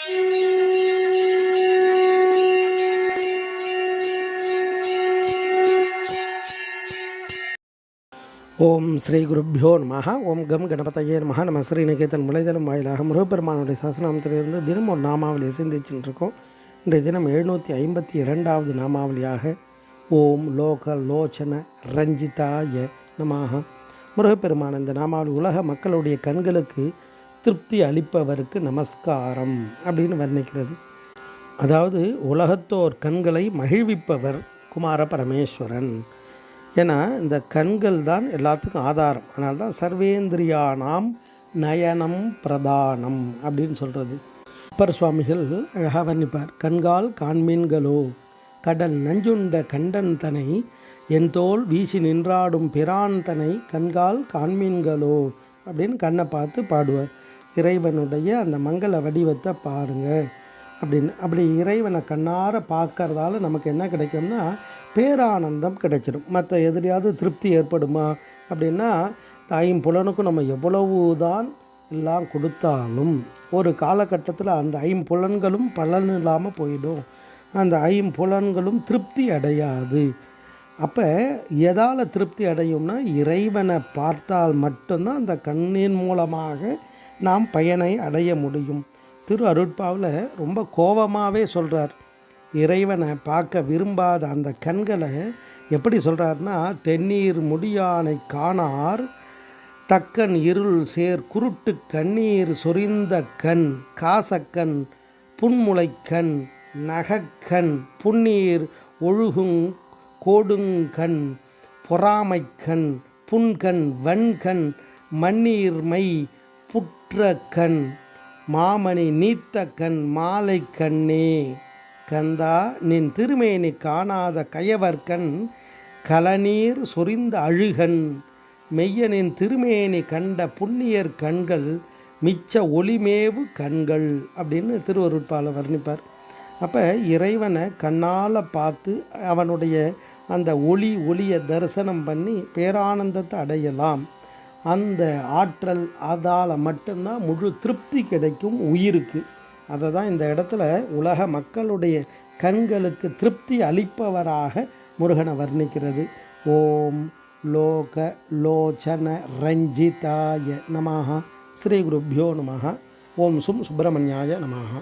ஓம் ஸ்ரீ குருப்யோ நமஹ. ஓம் கம் கணபதையே நமஹ. நம்ம ஸ்ரீநிகேதன் முளைதளம் வாயிலாக முருகப்பெருமானுடைய சஹஸ்ரநாமத்திலிருந்து தினம் ஒரு நாமாவளியை சிந்திச்சுட்டு இருக்கோம். இன்றைய தினம் 752வது நாமாவளியாக ஓம் லோக லோச்சன ரஞ்சிதாய நமஹ. முருகப்பெருமான் இந்த நாமாவளி உலக மக்களுடைய கண்களுக்கு திருப்தி அளிப்பவருக்கு நமஸ்காரம் அப்படின்னு வர்ணிக்கிறது. அதாவது உலகத்தோர் கண்களை மகிழ்விப்பவர் குமார பரமேஸ்வரன். ஏன்னா இந்த கண்கள் தான் எல்லாத்துக்கும் ஆதாரம். அதனால தான் சர்வேந்திரியானாம் நயனம் பிரதானம் அப்படின்னு சொல்கிறது. அப்பர் சுவாமிகள் அழகாக வர்ணிப்பார். கண்கால் காண்மீன்களோ கடல் நஞ்சுண்ட கண்டன் தனை என் தோல் வீசி நின்றாடும் பிரான் தனை கண்கால் காண்மீன்களோ அப்படின்னு கண்ணை பார்த்து பாடுவார். இறைவனுடைய அந்த மங்கள வடிவத்தை பாருங்கள் அப்படின்னு. அப்படி இறைவனை கண்ணார பார்க்கறதால நமக்கு என்ன கிடைக்கும்னா பேரானந்தம் கிடைச்சிடும். மற்ற எதிரியாவது திருப்தி ஏற்படுமா அப்படின்னா, ஐம்புலனுக்கும் நம்ம எவ்வளவு தான் எல்லாம் கொடுத்தாலும் ஒரு காலகட்டத்தில் அந்த ஐம்புலன்களும் பலன் இல்லாமல் போயிடும். அந்த ஐம்புலன்களும் திருப்தி அடையாது. அப்போ எதால் திருப்தி அடையும்னா இறைவனை பார்த்தால் மட்டும்தான் அந்த கண்ணின் மூலமாக நாம் பயனை அடைய முடியும். திரு அருட்பாவில் ரொம்ப கோபமாகவே சொல்கிறார். இறைவனை பார்க்க விரும்பாத அந்த கண்களை எப்படி சொல்கிறாருன்னா, தென்னீர் முடியானை காணார் தக்கன் இருள் சேர் குருட்டு கண்ணீர் சொரிந்த கண் காசக்கண் புன்முளைக்கண் நகக்கண் புன்னீர் ஒழுகுங் கோடுங்கண் பொறாமைக்கண் புன்கண் வன்கண் மண்ணீர்மை புற்ற கண் மாமணி நீத்த கண் மாலை கண்ணே கந்தா நின் திருமேனி காணாத கயவர்கண் கலநீர் சொரிந்த அழுகன் மெய்யனின் திருமேனி கண்ட புண்ணியர் கண்கள் மிச்ச ஒளிமேவு கண்கள் அப்படின்னு திருவருட்பால வர்ணிப்பார். அப்போ இறைவனை கண்ணால் பார்த்து அவனுடைய அந்த ஒளியை தரிசனம் பண்ணி பேரானந்தத்தை அடையலாம். அந்த ஆற்றல் அதால் மட்டும்தான் முழு திருப்தி கிடைக்கும் உயிருக்கு. அதை தான் இந்த இடத்துல உலக மக்களுடைய கண்களுக்கு திருப்தி அளிப்பவராக முருகனை வர்ணிக்கிறது. ஓம் லோக லோச்சன ரஞ்சிதாய நமஹ. ஸ்ரீ குருப்யோ நமஹ. ஓம் சுப்பிரமணியாய நமஹ.